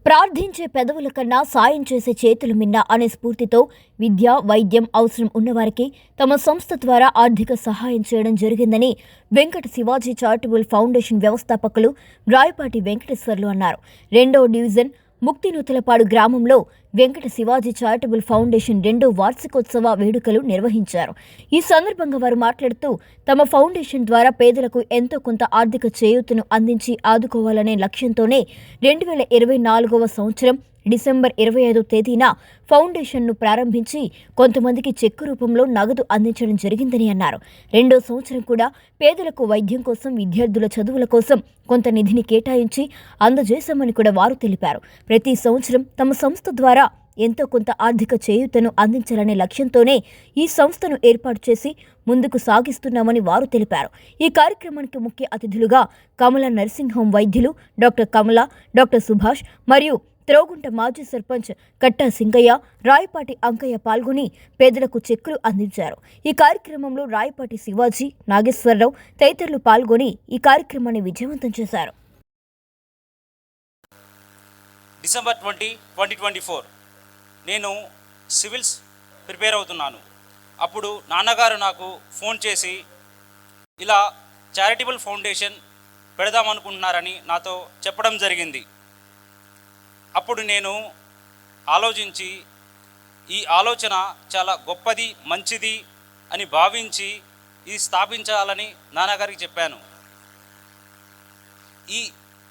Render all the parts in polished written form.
ప్రార్థించే పెదవుల కన్నా సాయం చేసే చేతులు మిన్న అనే స్ఫూర్తితో విద్య, వైద్యం అవసరం ఉన్నవారికి తమ సంస్థ ద్వారా ఆర్థిక సహాయం చేయడం జరిగిందని వెంకట శివాజీ చారిటబుల్ ఫౌండేషన్ వ్యవస్థాపకులు రాయపాటి వెంకటేశ్వర్లు అన్నారు. 2వ డివిజన్ ముక్తినూతలపాడు గ్రామంలో వెంకట శివాజీ చారిటబుల్ ఫౌండేషన్ 2వ వార్షికోత్సవ వేడుకలు నిర్వహించారు. ఈ సందర్భంగా వారు మాట్లాడుతూ తమ ఫౌండేషన్ ద్వారా పేదలకు ఎంతో కొంత ఆర్థిక చేయూతను అందించి ఆదుకోవాలనే లక్ష్యంతోనే 2024వ సంవత్సరం డిసెంబర్ 25వ తేదీన ఫౌండేషన్ను ప్రారంభించి కొంతమందికి చెక్కు రూపంలో నగదు అందించడం జరిగిందని అన్నారు. 2వ సంవత్సరం కూడా పేదలకు వైద్యం కోసం, విద్యార్థుల చదువుల కోసం కొంత నిధిని కేటాయించి అందజేశామని కూడా వారు తెలిపారు. ప్రతి సంవత్సరం తమ సంస్థ ద్వారా ఎంతో కొంత ఆర్థిక చేయూతను అందించాలనే లక్ష్యంతోనే ఈ సంస్థను ఏర్పాటు చేసి ముందుకు సాగిస్తున్నామని వారు తెలిపారు. ఈ కార్యక్రమానికి ముఖ్య అతిథులుగా కమల నర్సింగ్ హోం వైద్యులు డాక్టర్ కమల, డాక్టర్ సుభాష్ మరియు త్రోగుంట మాజీ సర్పంచ్ కట్టా సింగయ్య, రాయపాటి అంకయ్య పాల్గొని పేదలకు చెక్కులు అందించారు. ఈ కార్యక్రమంలో రాయపాటి శివాజీ, నాగేశ్వరరావు తదితరులు పాల్గొని ఈ కార్యక్రమాన్ని విజయవంతం చేశారు. డిసెంబర్ 2024 నేను సివిల్స్ ప్రిపేర్ అవుతున్నాను. అప్పుడు నాన్నగారు నాకు ఫోన్ చేసి ఇలా చారిటబుల్ ఫౌండేషన్ పెడదామనుకుంటున్నారని నాతో చెప్పడం జరిగింది. అప్పుడు నేను ఆలోచించి ఈ ఆలోచన చాలా గొప్పది, మంచిది అని భావించి ఇది స్థాపించాలని నాన్నగారికి చెప్పాను. ఈ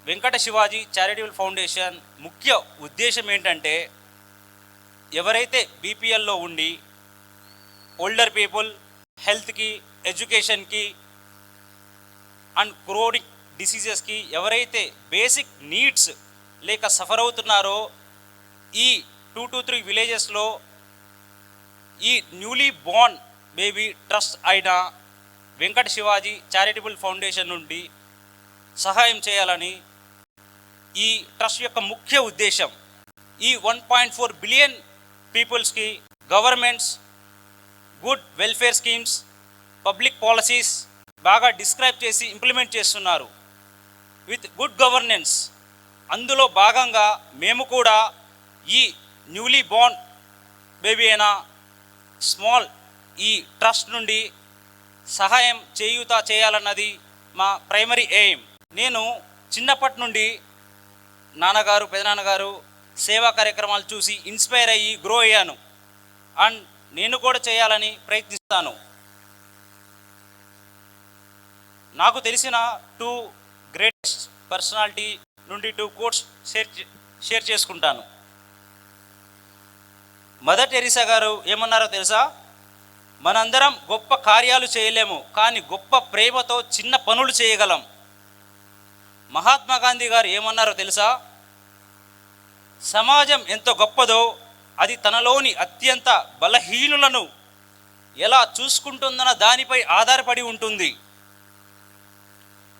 వెంకట శివాజీ చారిటబుల్ ఫౌండేషన్ ముఖ్య ఉద్దేశం ఏంటంటే, ఎవరైతే బీపీఎల్లో ఉండి ఓల్డర్ పీపుల్ హెల్త్కి, ఎడ్యుకేషన్కి అండ్ క్రోనిక్ డిసీజెస్కి ఎవరైతే బేసిక్ నీడ్స్ లేక సఫర్ అవుతున్నారో, ఈ 2 to 3 విలేజెస్లో ఈ న్యూలీ బోర్న్ బేబీ ట్రస్ట్ అయిన వెంకట శివాజీ చారిటబుల్ ఫౌండేషన్ నుండి సహాయం చేయాలని ఈ ట్రస్ట్ యొక్క ముఖ్య ఉద్దేశం. ఈ 1.4 బిలియన్ పీపుల్స్కి governments good welfare schemes, public policies బాగా డిస్క్రైబ్ చేసి ఇంప్లిమెంట్ చేస్తున్నారు విత్ గుడ్ గవర్నెన్స్. అందులో భాగంగా మేము కూడా ఈ న్యూలీ బోర్న్ బేబీ అయిన స్మాల్ ఈ ట్రస్ట్ నుండి సహాయం చేయాలన్నది మా ప్రైమరీ ఎయిమ్. నేను చిన్నప్పటి నుండి నాన్నగారు, పెదనాన్నగారు సేవా కార్యక్రమాలు చూసి ఇన్స్పైర్ అయ్యి గ్రో అయ్యాను. అండ్ నేను కూడా చేయాలని ప్రయత్నిస్తాను. నాకు తెలిసిన 2 గ్రేటెస్ట్ పర్సనాలిటీ నుండి 2 కోట్స్ షేర్ చేసుకుంటాను. మదర్ టెరిసా గారు ఏమన్నారో తెలుసా? మనందరం గొప్ప కార్యాలు చేయలేము, కానీ గొప్ప ప్రేమతో చిన్న పనులు చేయగలం. మహాత్మా గాంధీ గారు ఏమన్నారో తెలుసా? సమాజం ఎంత గొప్పదో అది తనలోని అత్యంత బలహీనులను ఎలా చూసుకుంటుందన్న దానిపై ఆధారపడి ఉంటుంది.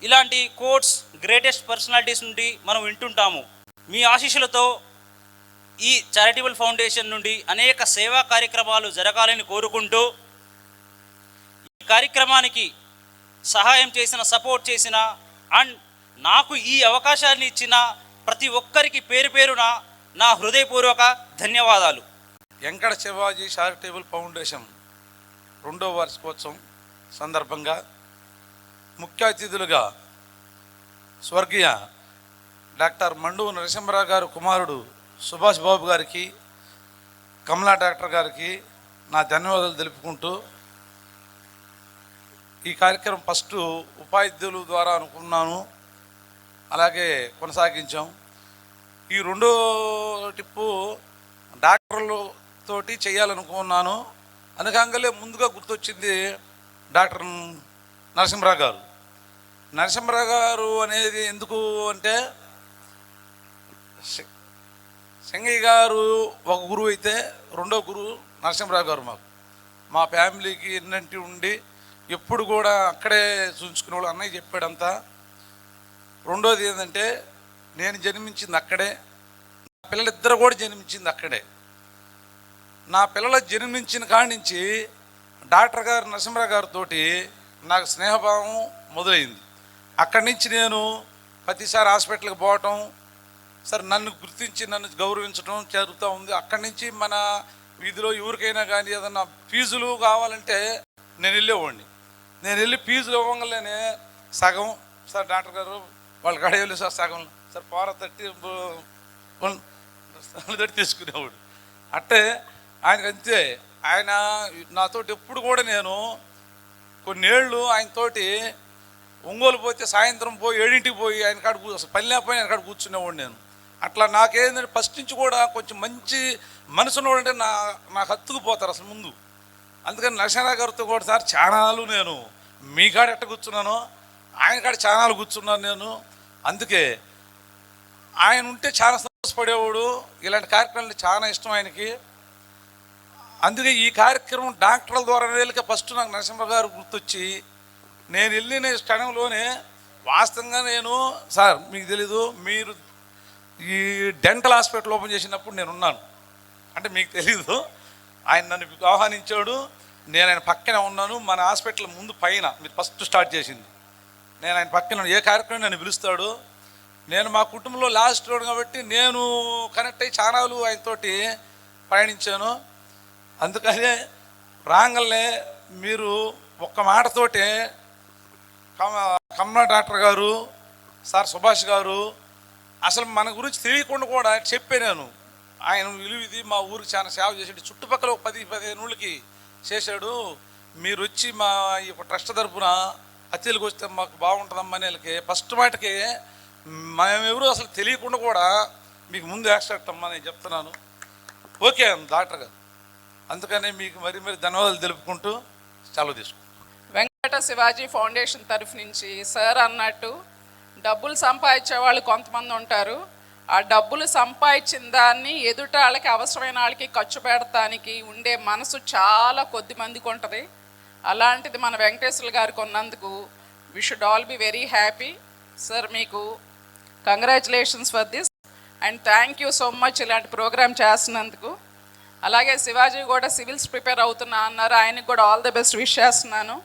ఇలాంటి కోట్స్ గ్రేటెస్ట్ పర్సనాలిటీస్ నుండి మనం వింటుంటాము. మీ ఆశీస్సులతో ఈ చారిటబుల్ ఫౌండేషన్ నుండి అనేక సేవా కార్యక్రమాలు జరగాలని కోరుకుంటూ, ఈ కార్యక్రమానికి సహాయం చేసిన, సపోర్ట్ చేసిన అండ్ నాకు ఈ అవకాశాన్ని ఇచ్చిన ప్రతి ఒక్కరికి పేరు పేరున నా హృదయపూర్వక ధన్యవాదాలు. వెంకట శివాజీ చారిటబుల్ ఫౌండేషన్ 2వ వార్షికోత్సవం సందర్భంగా ముఖ్య అతిథులుగా స్వర్గీయ డాక్టర్ మండు నరసింహరావు గారు కుమారుడు సుభాష్ బాబు గారికి, కమలా డాక్టర్ గారికి నా ధన్యవాదాలు తెలుపుకుంటూ, ఈ కార్యక్రమం ఫస్ట్ ఉపాధ్యాయుల ద్వారా అనుకున్నాను, అలాగే కొనసాగించాం. ఈ 2వ టిప్పు డాక్టర్లతోటి చేయాలనుకున్నాను. అనగానే ముందుగా గుర్తొచ్చింది డాక్టర్ నరసింహరావు గారు. నరసింహరావు గారు అనేది ఎందుకు అంటే, సింగయ్య గారు ఒక గురువు అయితే 2వ గురువు నరసింహరావు గారు. మా ఫ్యామిలీకి ఎన్నంటి ఉండి ఎప్పుడు కూడా అక్కడే చూసుకునే వాళ్ళు. అన్నయ్య చెప్పాడంతా. 2వది ఏంటంటే, నేను జన్మించింది అక్కడే, నా పిల్లలిద్దరు కూడా జన్మించింది అక్కడే. నా పిల్లలు జన్మించిన కాడి నుంచి డాక్టర్ గారు నరసింహరావు గారితో నాకు స్నేహభావం మొదలైంది. అక్కడి నుంచి నేను ప్రతిసారి హాస్పిటల్కి పోవటం, సరే నన్ను గుర్తించి నన్ను గౌరవించడం జరుగుతూ ఉంది. అక్కడి నుంచి మన వీధిలో ఎవరికైనా కానీ ఏదన్నా ఫీజులు కావాలంటే నేను వెళ్ళేవాడిని. నేను వెళ్ళి ఫీజులు ఇవ్వగానే సగం సార్ డాక్టర్ గారు వాళ్ళ కాడ వెళ్ళి సార్ సగం సార్ పార తట్టి తీసుకునేవాడు. అంటే ఆయనకు అంతే. ఆయన నాతోటి ఎప్పుడు కూడా నేను కొన్నేళ్ళు ఆయనతోటి ఒంగోలు పోతే సాయంత్రం పోయి 7ంటికి పోయి ఆయన కాడ అసలు పని లేకపోయినా ఆయన కాడ కూర్చునేవాడు నేను. అట్లా నాకేంటంటే ఫస్ట్ నుంచి కూడా కొంచెం మంచి మనసున్నవాడు అంటే నాకు హత్తుకుపోతారు అసలు ముందు. అందుకని నరసింహరావు గారితో కూడా సార్ చానాలు నేను మీ కాడ ఎట్ట కూర్చున్నాను ఆయన కాడ చానాలు కూర్చున్నాను నేను. అందుకే ఆయన ఉంటే చాలా సంతోషపడేవాడు. ఇలాంటి కార్యక్రమాలు చాలా ఇష్టం ఆయనకి. అందుకే ఈ కార్యక్రమం డాక్టర్ల ద్వారా వెళ్ళక ఫస్ట్ నాకు నరసింహరావు గారు గుర్తొచ్చి నేను వెళ్ళిన క్షణంలోనే వాస్తవంగా నేను సార్ మీకు తెలీదు మీరు ఈ డెంటల్ హాస్పిటల్ ఓపెన్ చేసినప్పుడు నేను ఉన్నాను అంటే మీకు తెలీదు. ఆయన నన్ను ఆహ్వానించాడు. నేను ఆయన పక్కనే ఉన్నాను. మన హాస్పిటల్ ముందు పైన మీరు ఫస్ట్ స్టార్ట్ చేసింది నేను ఆయన పక్కన ఏ కార్యక్రమం నన్ను పిలుస్తాడు. నేను మా కుటుంబంలో లాస్ట్ రోడ్ కాబట్టి నేను కనెక్ట్ అయ్యి చానాలు ఆయనతోటి ప్రయాణించాను. అందుకనే రాంగల్నే మీరు ఒక్క మాటతోటే కమలా డాక్టర్ గారు సార్ సుభాష్ గారు అసలు మన గురించి తెలియకుండా కూడా చెప్పే నేను ఆయన విలువ ఇది మా ఊరికి చాలా సేవ చేసాడు. చుట్టుపక్కల 10-15 ఊళ్ళకి చేశాడు. మీరు వచ్చి మా ఈ ట్రస్ట్ తరఫున అతిథులకు వస్తే మాకు బాగుంటుందమ్మా అనేళ్ళకి ఫస్ట్ మాటకి మేమెవరూ అసలు తెలియకుండా కూడా మీకు ముందు యాక్సెప్ట్ అమ్మా నేను చెప్తున్నాను. ఓకే డాక్టర్ గారు. అందుకనే మీకు మరి ధన్యవాదాలు తెలుపుకుంటూ సెలవు తీసుకుంటాం. వెంకట శివాజీ ఫౌండేషన్ తరఫు నుంచి సార్ అన్నట్టు డబ్బులు సంపాదించే వాళ్ళు కొంతమంది ఉంటారు. ఆ డబ్బులు సంపాదించిన దాన్ని ఎదుట వాళ్ళకి అవసరమైన వాళ్ళకి ఖర్చు పెడతానికి ఉండే మనసు చాలా కొద్ది మందికి ఉంటుంది. అలాంటిది మన వెంకటేశ్వర గారికి ఉన్నందుకు we should all be very happy. Sir మీకు congratulations for this and thank you so much ఇలాంటి ప్రోగ్రామ్ చేస్తున్నందుకు. అలాగే శివాజీ కూడా సివిల్స్ ప్రిపేర్ అవుతున్నా అన్నారు. ఆయనకు కూడా ఆల్ ది బెస్ట్ విష్ చేస్తున్నాను.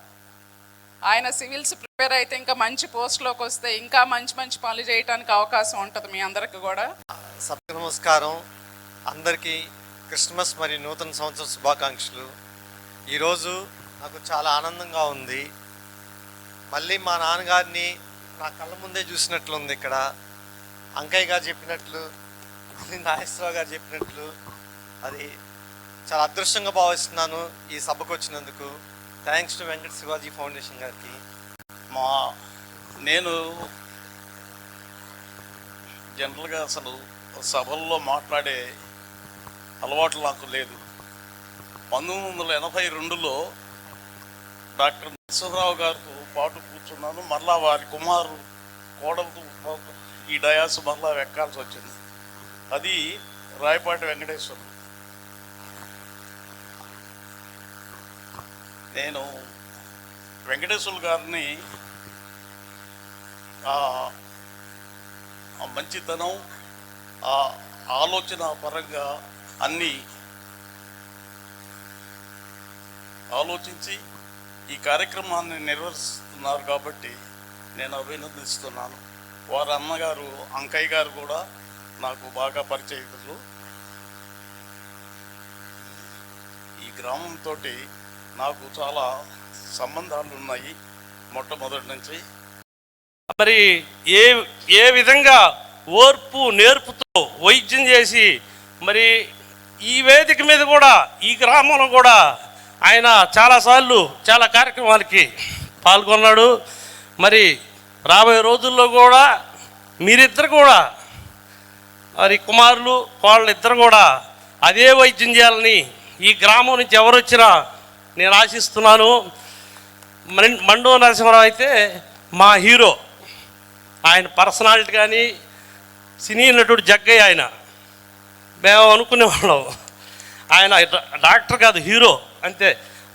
ఆయన సివిల్స్ ప్రిపేర్ అయితే ఇంకా మంచి పోస్ట్లోకి వస్తే ఇంకా మంచి మంచి పనులు చేయడానికి అవకాశం ఉంటుంది మీ అందరికి కూడా. సభకు నమస్కారం. అందరికీ క్రిస్మస్ మరియు నూతన సంవత్సర శుభాకాంక్షలు. ఈరోజు నాకు చాలా ఆనందంగా ఉంది. మళ్ళీ మా నాన్నగారిని నా కళ్ళ ముందే చూసినట్లుంది. ఇక్కడ అంకయ్య గారు చెప్పినట్లు నాగేశ్వరరావు గారు చెప్పినట్లు అది చాలా అదృష్టంగా భావిస్తున్నాను ఈ సభకు వచ్చినందుకు. Thanks to Venkata Shivaji foundation గారికి. నేను జనరల్గా అసలు సభల్లో మాట్లాడే అలవాటు నాకు లేదు. 1982లో డాక్టర్ నరసింహరావు గారితో పాటు కూర్చున్నాను. మళ్ళా వారి కుమారు కోడలతో ఈ డయాస్ మళ్ళా ఎక్కాల్సి వచ్చింది. అది రాయపాటి వెంకటేశ్వరు. నేను వెంకటేశ్వర గారిని ఆ మంచితనం ఆ ఆలోచన పరంగా అన్నీ ఆలోచించి ఈ కార్యక్రమాన్ని నిర్వహిస్తున్నారు కాబట్టి నేను అభినందిస్తున్నాను. వారి అన్నగారు అంకయ్య గారు కూడా నాకు బాగా పరిచయితులు. ఈ గ్రామంతో నాకు చాలా సంబంధాలు ఉన్నాయి మొట్టమొదటి నుంచి. మరి ఏ విధంగా ఓర్పు నేర్పుతో వైద్యం చేసి మరి ఈ వేదిక మీద కూడా ఈ గ్రామంలో కూడా ఆయన చాలాసార్లు చాలా కార్యక్రమాలకి పాల్గొన్నాడు. మరి రాబోయే రోజుల్లో కూడా మీరిద్దరు కూడా మరి కుమారులు వాళ్ళిద్దరు కూడా అదే వైద్యం చేయాలని ఈ గ్రామం నుంచి ఎవరు వచ్చినా నేను ఆశిస్తున్నాను. మండో నరసింహరావు అయితే మా హీరో. ఆయన పర్సనాలిటీ కానీ సినీ నటుడు జగ్గయ్య. ఆయన మేము అనుకునేవాళ్ళం ఆయన డాక్టర్ కాదు హీరో అంతే.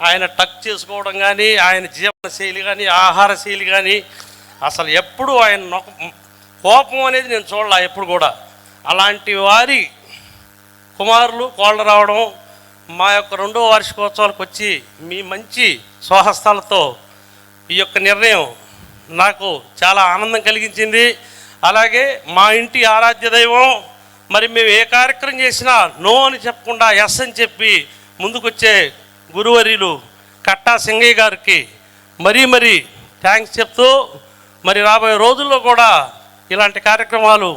ఆయన టక్ చేసుకోవడం కానీ ఆయన జీవన శైలి కానీ ఆహార శైలి కానీ అసలు ఎప్పుడు ఆయన కోపం అనేది నేను చూడలే ఎప్పుడు కూడా. అలాంటి వారి కుమారులు కోళ్ళ రావడం మా యొక్క 2వ వార్షికోత్సవాలకు వచ్చి మీ మంచి స్వహస్తాలతో ఈ యొక్క నిర్ణయం నాకు చాలా ఆనందం కలిగించింది. అలాగే మా ఇంటి ఆరాధ్య దైవం, మరి మేము ఏ కార్యక్రమం చేసినా నో అని చెప్పకుండా ఎస్ అని చెప్పి ముందుకొచ్చే గురువర్యులు కట్టా సింగయ్య గారికి మరీ థ్యాంక్స్ చెప్తూ, మరి రాబోయే రోజుల్లో కూడా ఇలాంటి కార్యక్రమాలు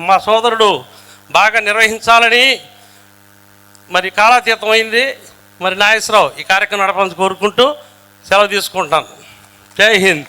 మా సోదరుడు బాగా నిర్వహించాలని, మరి కాలాతీతం అయింది, మరి నాగేశ్వరరావు ఈ కార్యక్రమం నడపాలని కోరుకుంటూ సెలవు తీసుకుంటాను. జై హింద్.